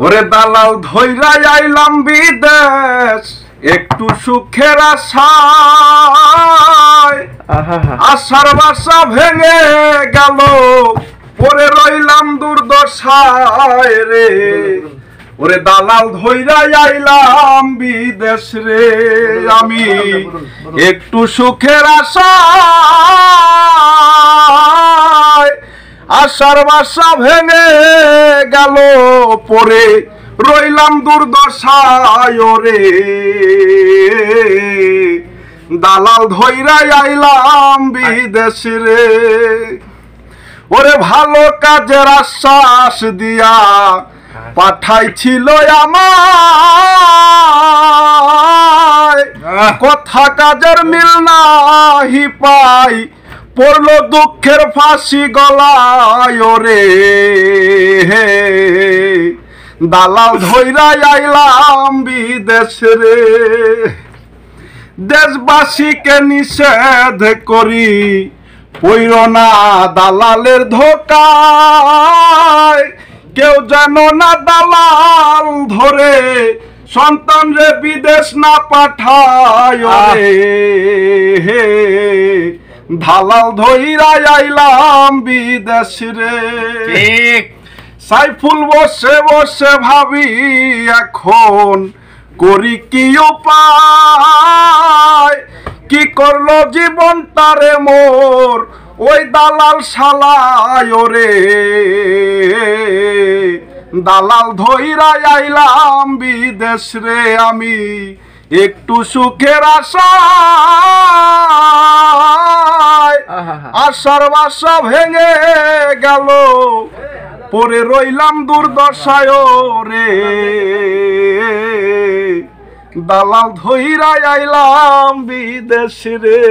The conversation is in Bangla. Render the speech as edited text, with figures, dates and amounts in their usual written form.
ওরে দালাল ধইরাই আইলাম বিদেশ একটু সুখের আশায়, আশার বাসা ভেঙে গেল পরে রইলাম দুর্দশায় রে। ওরে দালাল ধইরাই আইলাম বিদেশ রে, আমি একটু সুখের আশায়, আশার বাসা ভেঙে গেল পরে রইলাম দুর্দশায় রে। দালাল ধইরাই আইলাম বিদেশ রে। ওরে ভালো কাজের আশ্বাস দিয়া পাঠাইছিল আমায়, কথা কাজের মিল নাহি পাই পড়লো দুঃখের ফাঁসি গলায় রে। দালাল ধইরাই আইলাম বিদেশ রে। দেশবাসীকে নিষেধ করি পইর না দালালের ধোকায়, কেউ যেন না দালাল ধরে সন্তান রে বিদেশ না পাঠায় রে। দালাল ধইরাই আইলাম বিদেশ রে। সাইফুল বসে বসে ভাবি এখন করি কি উপায়, কি করলো জীবনটারে মোর ওই দালাল শালায় রে। দালাল ধইরাই আইলাম বিদেশ রে, আমি একটু সুখের আশায়, আশার বাসা ভেঙে গেল পরে রইলাম দুর্দশায় রে। দালাল ধইরাই আইলাম বিদেশ রে।